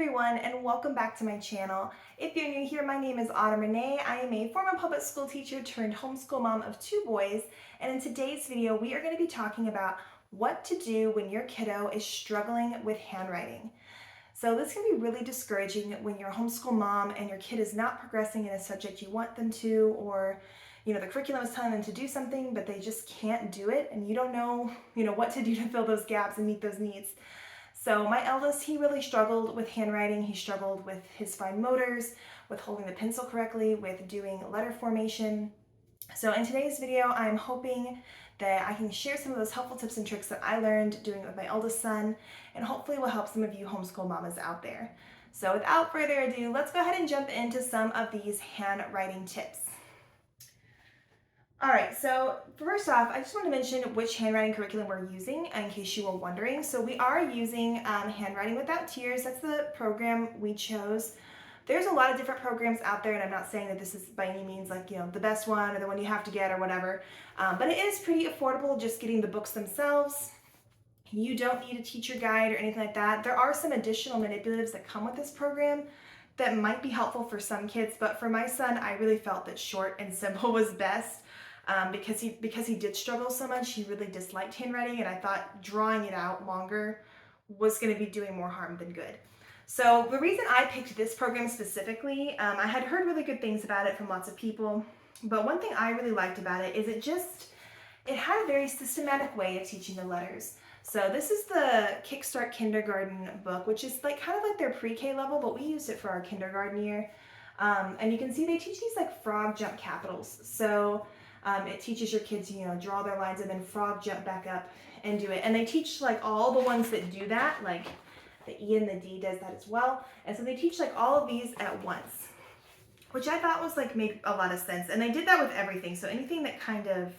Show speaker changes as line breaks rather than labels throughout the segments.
everyone, and welcome back to my channel. If you're new here, my name is Rene. I am a former public school teacher turned homeschool mom of 2 boys, and in today's video we are going to be talking about what to do when your kiddo is struggling with handwriting. So this can be really discouraging when you're a homeschool mom and your kid is not progressing in a subject you want them to, or the curriculum is telling them to do something but they just can't do it, and you don't know what to do to fill those gaps and meet those needs. So my eldest, he really struggled with handwriting. He struggled with his fine motors, with holding the pencil correctly, with doing letter formation. So in today's video, I'm hoping that I can share some of those helpful tips and tricks that I learned doing it with my eldest son, and hopefully will help some of you homeschool mamas out there. So without further ado, let's go ahead and jump into some of these handwriting tips. All right, so first off, I just want to mention which handwriting curriculum we're using in case you were wondering. So we are using Handwriting Without Tears. That's the program we chose. There's a lot of different programs out there, and I'm not saying that this is by any means like, the best one or the one you have to get or whatever, but it is pretty affordable just getting the books themselves. You don't need a teacher guide or anything like that. There are some additional manipulatives that come with this program that might be helpful for some kids, but for my son, I really felt that short and simple was best. Because he did struggle so much, he really disliked handwriting, and I thought drawing it out longer was going to be doing more harm than good. So the reason I picked this program specifically, I had heard really good things about it from lots of people, but one thing I really liked about it is it had a very systematic way of teaching the letters. So this is the Kickstart Kindergarten book, which is kind of like their pre-K level, but we used it for our kindergarten year. And you can see they teach these like frog jump capitals. So it teaches your kids, draw their lines and then frog jump back up and do it. And they teach like all the ones that do that, like the E and the D does that as well. And so they teach like all of these at once, which I thought was made a lot of sense. And they did that with everything. So anything that kind of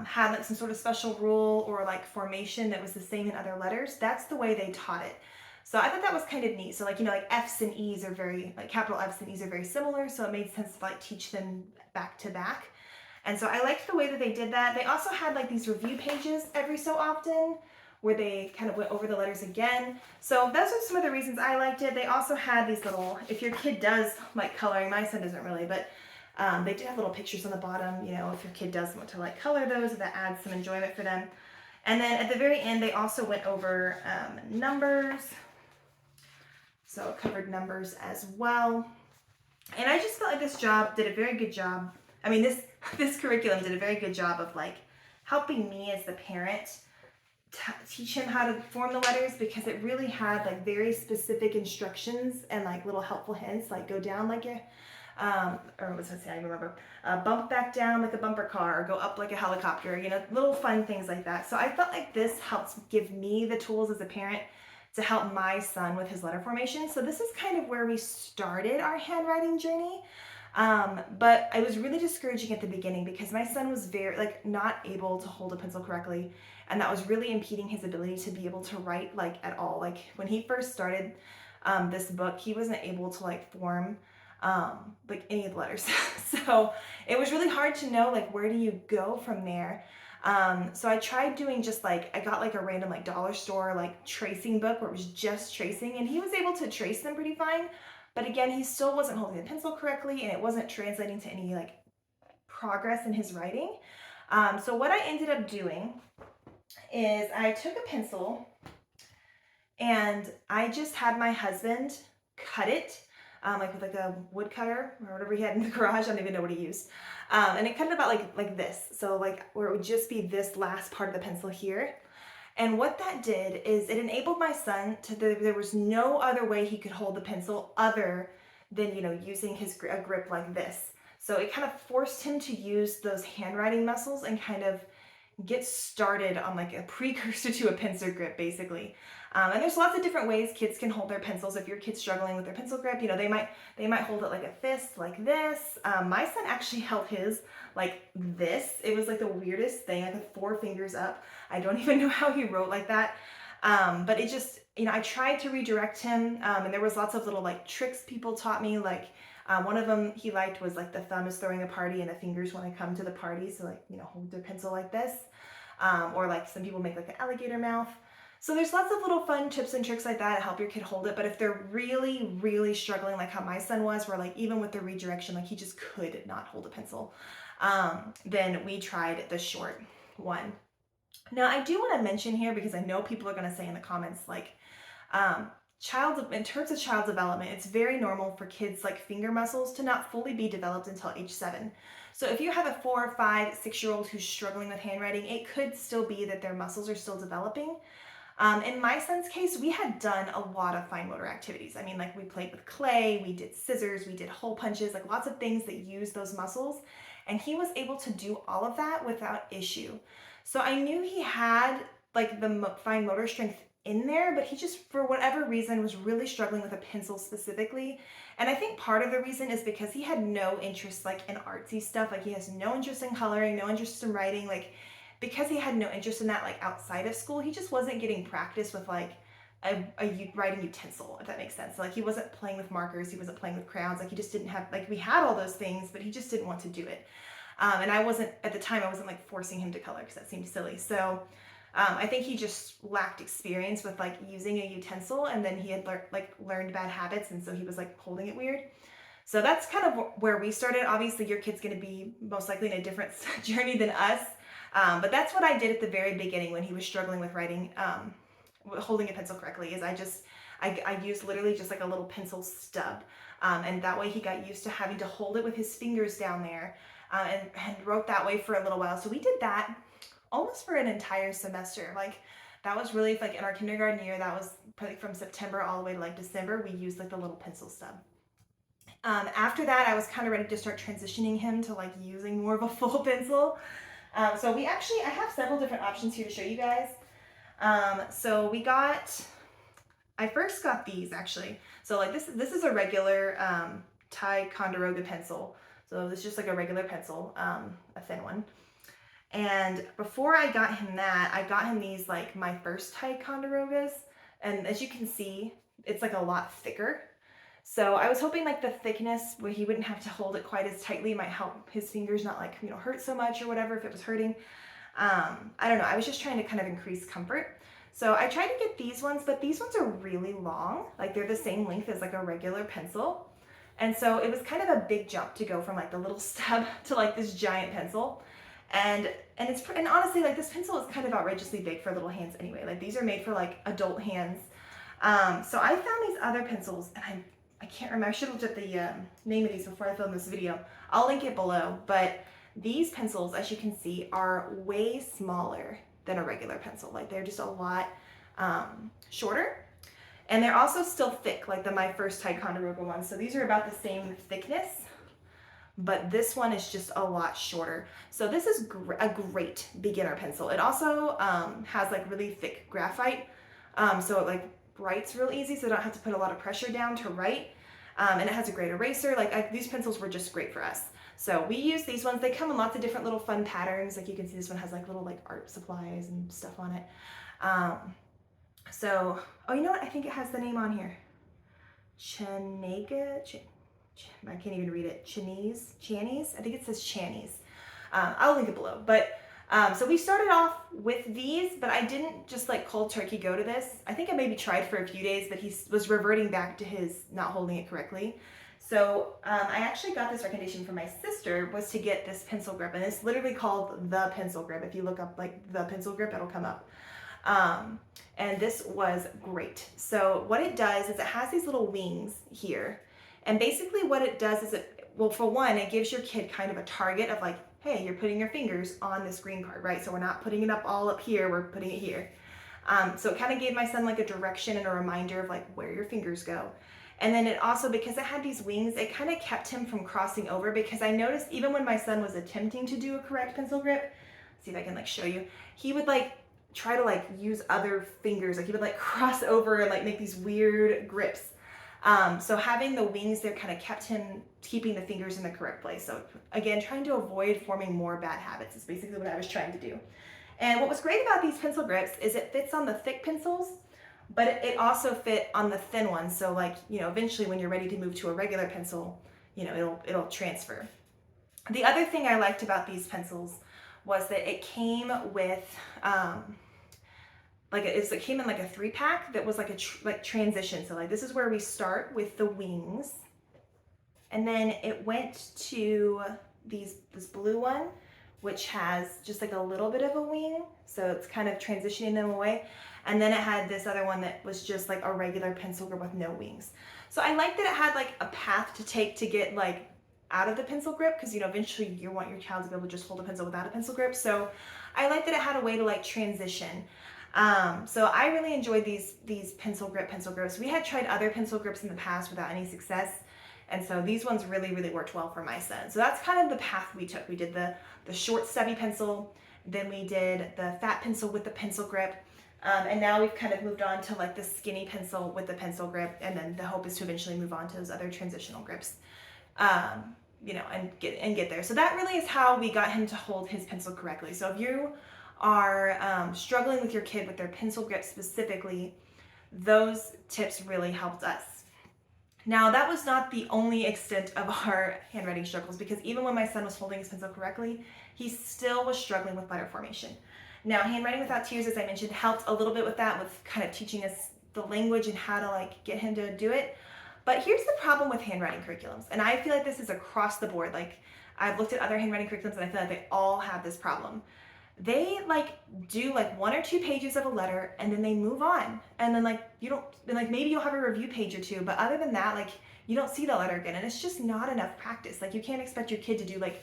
had like some sort of special rule or like formation that was the same in other letters, that's the way they taught it. So I thought that was kind of neat. So like F's and E's are capital F's and E's are very similar. So it made sense to teach them back to back. And so I liked the way that they did that. They also had these review pages every so often where they kind of went over the letters again. So those are some of the reasons I liked it. They also had these little, if your kid does like coloring, my son doesn't really, but they do have little pictures on the bottom, if your kid does want to color those, that adds some enjoyment for them. And then at the very end, they also went over numbers. So it covered numbers as well. And I just felt like this job did a very good job. I mean, this curriculum did a very good job of helping me as the parent teach him how to form the letters, because it really had very specific instructions and little helpful hints, go down like a, or what was I saying? I remember, bump back down like a bumper car, or go up like a helicopter, little fun things like that. So I felt like this helps give me the tools as a parent to help my son with his letter formation. So this is kind of where we started our handwriting journey. But it was really discouraging at the beginning because my son was very not able to hold a pencil correctly, and that was really impeding his ability to be able to write at all. When he first started this book, he wasn't able to form any of the letters. So it was really hard to know where do you go from there. So I tried doing just I got a random dollar store tracing book where it was just tracing, and he was able to trace them pretty fine. But again, he still wasn't holding the pencil correctly, and it wasn't translating to any progress in his writing. So what I ended up doing is I took a pencil and I just had my husband cut it with a wood cutter or whatever he had in the garage. I don't even know what he used. And it cut it about like this. So where it would just be this last part of the pencil here. And what that did is it enabled my son there was no other way he could hold the pencil other than, using a grip like this. So it kind of forced him to use those handwriting muscles and kind of get started on a precursor to a pencil grip, basically. And there's lots of different ways kids can hold their pencils. If your kid's struggling with their pencil grip, they might hold it like a fist, like this. My son actually held his like this. It was the weirdest thing. With 4 fingers up. I don't even know how he wrote like that. But it just, I tried to redirect him, and there was lots of little tricks people taught me. One of them he liked was the thumb is throwing a party and the fingers want to come to the party. So hold their pencil like this. Or some people make an alligator mouth. So there's lots of little fun tips and tricks like that to help your kid hold it. But if they're really, really struggling, like how my son was, where like even with the redirection, like he just could not hold a pencil, then we tried the short one. Now I do want to mention here, because I know people are going to say in the comments, like, in terms of child development, it's very normal for kids like finger muscles to not fully be developed until age 7. So if you have a 4, 5, 6-year-old who's struggling with handwriting, it could still be that their muscles are still developing. In my son's case, we had done a lot of fine motor activities. I mean, like we played with clay, we did scissors, we did hole punches, like lots of things that use those muscles. And he was able to do all of that without issue. So I knew he had like the fine motor strength in there, but he just, for whatever reason, was really struggling with a pencil specifically. And I think part of the reason is because he had no interest like in artsy stuff. Like he has no interest in coloring, no interest in writing. Like because he had no interest in that, like outside of school, he just wasn't getting practice with like a writing utensil, if that makes sense. So, like he wasn't playing with markers, he wasn't playing with crayons, like he just didn't have, like we had all those things, but he just didn't want to do it. And I wasn't, at the time, I wasn't like forcing him to color because that seemed silly. So I think he just lacked experience with like using a utensil, and then he had learned bad habits, and so he was like holding it weird. So that's kind of where we started. Obviously your kid's going to be most likely in a different journey than us. But that's what I did at the very beginning when he was struggling with writing, holding a pencil correctly, is I used literally just like a little pencil stub. And that way he got used to having to hold it with his fingers down there, and wrote that way for a little while. So we did that almost for an entire semester. Like that was really like in our kindergarten year, that was probably from September all the way to like December, we used like the little pencil stub. After that, I was kind of ready to start transitioning him to like using more of a full pencil. So I have several different options here to show you guys. So I first got these actually. So like this is a regular Ticonderoga pencil. So this is just like a regular pencil, a thin one. And before I got him that, I got him these like my first Ticonderogas. And as you can see, it's like a lot thicker. So I was hoping like the thickness where he wouldn't have to hold it quite as tightly might help his fingers not like, hurt so much or whatever if it was hurting. I don't know. I was just trying to kind of increase comfort. So I tried to get these ones, but these ones are really long. Like they're the same length as like a regular pencil. And so it was kind of a big jump to go from like the little stub to like this giant pencil. And honestly, like this pencil is kind of outrageously big for little hands anyway. Like these are made for like adult hands. So I found these other pencils, and I can't remember. I should have looked at the name of these before I filmed this video. I'll link it below. But these pencils, as you can see, are way smaller than a regular pencil. Like they're just a lot shorter. And they're also still thick, like my first Ticonderoga ones. So these are about the same thickness, but this one is just a lot shorter. So this is a great beginner pencil. It also has like really thick graphite, so it like writes real easy, so I don't have to put a lot of pressure down to write. And it has a great eraser. These pencils were just great for us. So we use these ones. They come in lots of different little fun patterns. Like you can see this one has like little like art supplies and stuff on it. Oh, you know what? I think it has the name on here. I can't even read it. Channies? I think it says Channies. I'll link it below. But so we started off with these, but I didn't just like cold turkey go to this. I think I maybe tried for a few days, but he was reverting back to his not holding it correctly. So I actually got this recommendation from my sister, was to get this pencil grip, and it's literally called the pencil grip. If you look up like the pencil grip, it'll come up. And this was great. So what it does is it has these little wings here. And basically what it does is well, for one, it gives your kid kind of a target of like, hey, you're putting your fingers on this green part, right? So we're not putting it all up here, we're putting it here. So it kind of gave my son like a direction and a reminder of like where your fingers go. And then it also, because it had these wings, it kind of kept him from crossing over, because I noticed even when my son was attempting to do a correct pencil grip, see if I can like show you, he would like try to like use other fingers, like he would like cross over and like make these weird grips. So having the wings there kind of kept him keeping the fingers in the correct place. So again, trying to avoid forming more bad habits is basically what I was trying to do. And what was great about these pencil grips is it fits on the thick pencils, but it also fit on the thin ones. So like, eventually when you're ready to move to a regular pencil, it'll transfer. The other thing I liked about these pencils was that it came with it came in like a 3-pack that was like like transition. So like this is where we start with the wings, and then it went to this blue one, which has just like a little bit of a wing, so it's kind of transitioning them away. And then it had this other one that was just like a regular pencil grip with no wings. So I like that it had like a path to take to get like out of the pencil grip, because eventually you want your child to be able to just hold a pencil without a pencil grip. So I like that it had a way to like transition. So I really enjoyed these pencil grips. We had tried other pencil grips in the past without any success. And so these ones really, really worked well for my son. So that's kind of the path we took. We did the short stubby pencil, then we did the fat pencil with the pencil grip, and now we've kind of moved on to like the skinny pencil with the pencil grip, and then the hope is to eventually move on to those other transitional grips, and get there. So that really is how we got him to hold his pencil correctly. So if you are struggling with your kid with their pencil grip specifically, those tips really helped us. Now, that was not the only extent of our handwriting struggles, because even when my son was holding his pencil correctly, he still was struggling with letter formation. Now, Handwriting Without Tears, as I mentioned, helped a little bit with that, with kind of teaching us the language and how to like get him to do it. But here's the problem with handwriting curriculums, and I feel like this is across the board. Like, I've looked at other handwriting curriculums and I feel like they all have this problem. They like do like 1 or 2 pages of a letter and then they move on, and then maybe you'll have a review page or 2, but other than that, like, you don't see the letter again, and it's just not enough practice. Like, you can't expect your kid to do like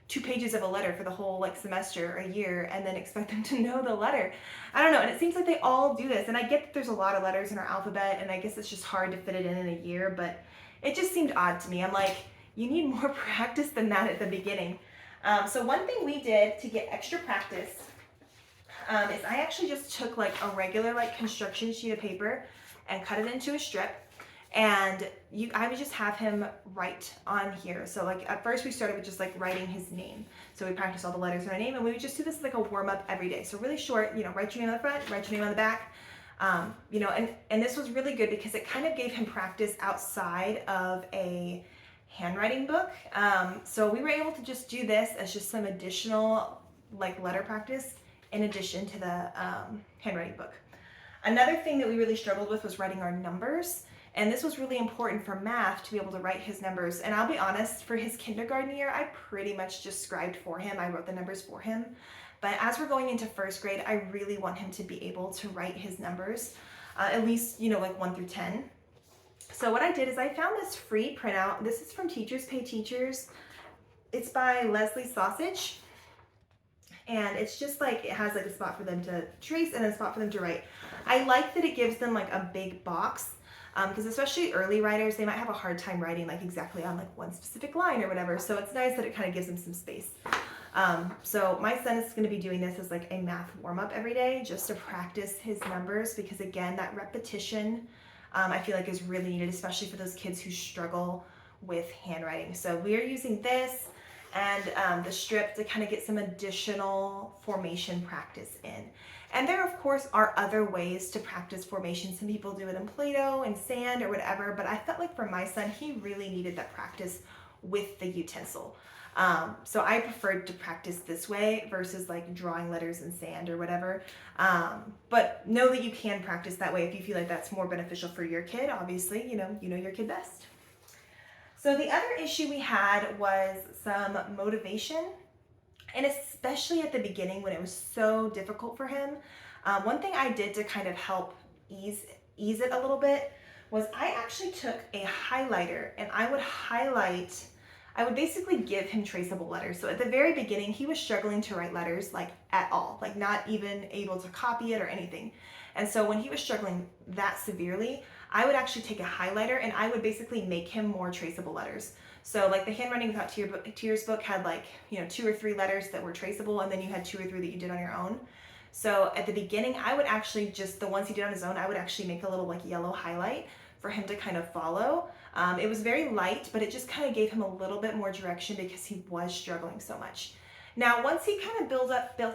2 pages of a letter for the whole like semester or a year and then expect them to know the letter. I don't know, and it seems like they all do this, and I get that there's a lot of letters in our alphabet, and I guess it's just hard to fit it in a year, but it just seemed odd to me. I'm like, you need more practice than that at the beginning. So one thing we did to get extra practice is I actually just took like a regular like construction sheet of paper and cut it into a strip, and I would just have him write on here. So like at first we started with just like writing his name. So we practiced all the letters in our name, and we would just do this like a warm up every day. So really short, write your name on the front, write your name on the back. And this was really good because it kind of gave him practice outside of a handwriting book. So we were able to just do this as just some additional like letter practice in addition to the handwriting book. Another thing that we really struggled with was writing our numbers. And this was really important for math, to be able to write his numbers. And I'll be honest, for his kindergarten year, I pretty much just scribed for him. I wrote the numbers for him. But as we're going into first grade, I really want him to be able to write his numbers, at least, like 1 through 10. So what I did is I found this free printout. This is from Teachers Pay Teachers. It's by Leslie Sausage. And it's just like, it has like a spot for them to trace and a spot for them to write. I like that it gives them like a big box, because especially early writers, they might have a hard time writing like exactly on like one specific line or whatever. So it's nice that it kind of gives them some space. So my son is going to be doing this as like a math warm-up every day, just to practice his numbers, because again, that repetition I feel like is really needed, especially for those kids who struggle with handwriting. So we're using this and the strip to kind of get some additional formation practice in. And there, of course, are other ways to practice formation. Some people do it in Play-Doh and sand or whatever, but I felt like for my son, he really needed that practice with the utensil. So I preferred to practice this way versus like drawing letters in sand or whatever. But know that you can practice that way if you feel like that's more beneficial for your kid. Obviously, you know your kid best. So the other issue we had was some motivation, and especially at the beginning when it was so difficult for him. One thing I did to kind of help ease it a little bit was I actually took a highlighter and I would basically give him traceable letters. So at the very beginning, he was struggling to write letters like at all, like not even able to copy it or anything. And so when he was struggling that severely, I would actually take a highlighter and I would basically make him more traceable letters. So like the Handwriting Without Tears book had like, 2 or 3 letters that were traceable, and then you had 2 or 3 that you did on your own. So at the beginning, I would actually just, the ones he did on his own, I would actually make a little like yellow highlight for him to kind of follow. It was very light, but it just kind of gave him a little bit more direction because he was struggling so much. Now, once he kind of built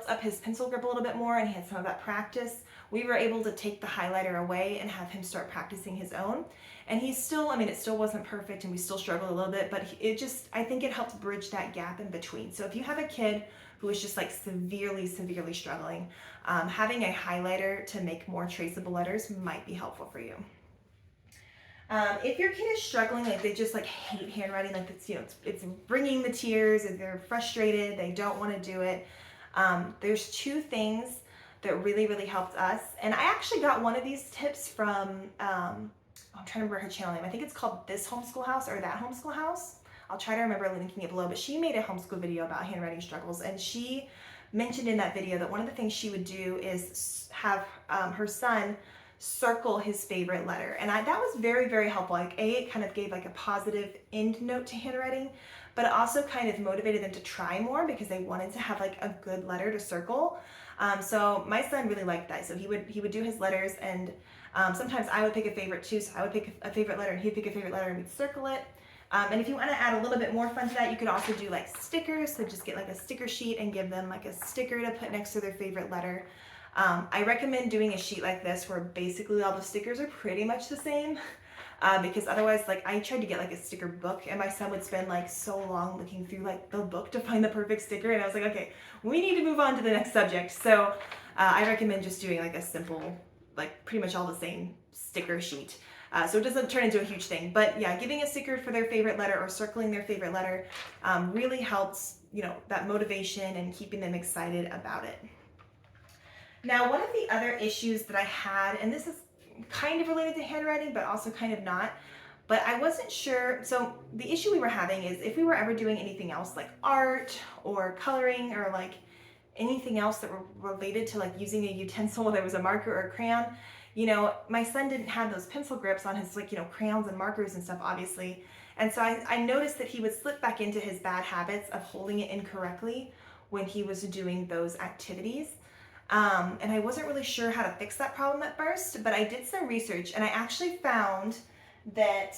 up his pencil grip a little bit more and he had some of that practice, we were able to take the highlighter away and have him start practicing his own. And he's still, it still wasn't perfect and we still struggled a little bit, but I think it helped bridge that gap in between. So if you have a kid who is just like severely struggling. Having a highlighter to make more traceable letters might be helpful for you. If your kid is struggling, like they just like hate handwriting, like it's, it's bringing the tears, and they're frustrated, they don't want to do it. There's two things that really helped us, and I actually got one of these tips from I'm trying to remember her channel name. I think it's called This Homeschool House or That Homeschool House. I'll try to remember linking it below, but she made a homeschool video about handwriting struggles, and she mentioned in that video that one of the things she would do is have her son circle his favorite letter, and that was very helpful. Like it kind of gave like a positive end note to handwriting, but it also kind of motivated them to try more because they wanted to have like a good letter to circle. So my son really liked that, so he would do his letters, and sometimes I would pick a favorite too, so I would pick a favorite letter and he'd pick a favorite letter and we'd circle it. And if you want to add a little bit more fun to that, you could also do like stickers, so just get like a sticker sheet and give them like a sticker to put next to their favorite letter. I recommend doing a sheet like this where basically all the stickers are pretty much the same, because otherwise, like I tried to get like a sticker book and my son would spend like so long looking through like the book to find the perfect sticker, and I was like, okay, we need to move on to the next subject. So I recommend just doing like a simple, like pretty much all the same sticker sheet. So it doesn't turn into a huge thing, but yeah, giving a sticker for their favorite letter or circling their favorite letter really helps, that motivation and keeping them excited about it. Now, one of the other issues that I had, and this is kind of related to handwriting, but also kind of not, but I wasn't sure. So the issue we were having is if we were ever doing anything else like art or coloring or like anything else that were related to like using a utensil, whether it was a marker or a crayon, my son didn't have those pencil grips on his crayons and markers and stuff, obviously. And so I noticed that he would slip back into his bad habits of holding it incorrectly when he was doing those activities. And I wasn't really sure how to fix that problem at first, but I did some research and I actually found that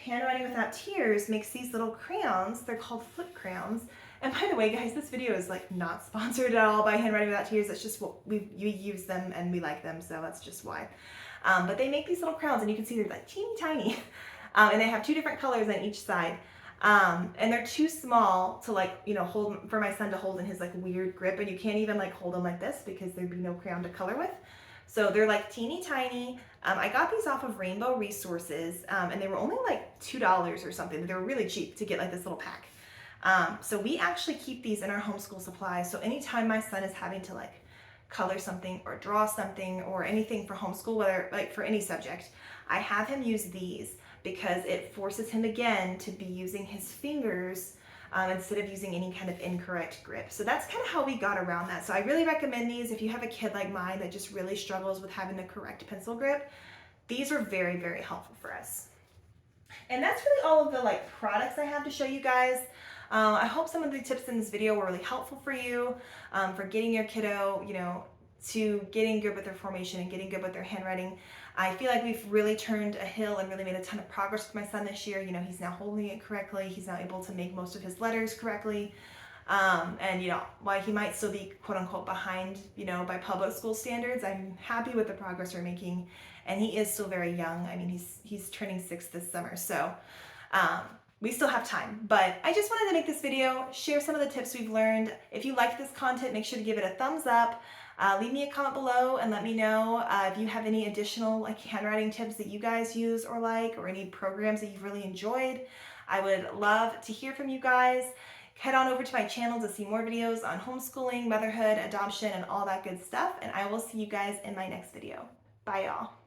Handwriting Without Tears makes these little crayons. They're called flip crayons. And by the way, guys, this video is like not sponsored at all by Handwriting Without Tears. That's just what you use them and we like them, so that's just why. But they make these little crayons, and you can see they're like teeny tiny. And they have two different colors on each side. And they're too small to hold for my son to hold in his like weird grip, and you can't even like hold them like this because there'd be no crayon to color with. So they're like teeny tiny. I got these off of Rainbow Resources, and they were only like $2 or something. They were really cheap to get like this little pack. So we actually keep these in our homeschool supplies. So anytime my son is having to like color something or draw something or anything for homeschool, whether like for any subject, I have him use these because it forces him again to be using his fingers instead of using any kind of incorrect grip. So that's kind of how we got around that. So I really recommend these if you have a kid like mine that just really struggles with having the correct pencil grip. These are very helpful for us. And that's really all of the like products I have to show you guys. I hope some of the tips in this video were really helpful for you, for getting your kiddo, to getting good with their formation and getting good with their handwriting. I feel like we've really turned a hill and really made a ton of progress with my son this year. He's now holding it correctly. He's now able to make most of his letters correctly. And while he might still be quote unquote behind, by public school standards, I'm happy with the progress we're making. And he is still very young. I mean, he's turning 6 this summer. So, we still have time, but I just wanted to make this video, share some of the tips we've learned. If you like this content, make sure to give it a thumbs up. Leave me a comment below and let me know if you have any additional like handwriting tips that you guys use or like, or any programs that you've really enjoyed. I would love to hear from you guys. Head on over to my channel to see more videos on homeschooling, motherhood, adoption, and all that good stuff. And I will see you guys in my next video. Bye, y'all.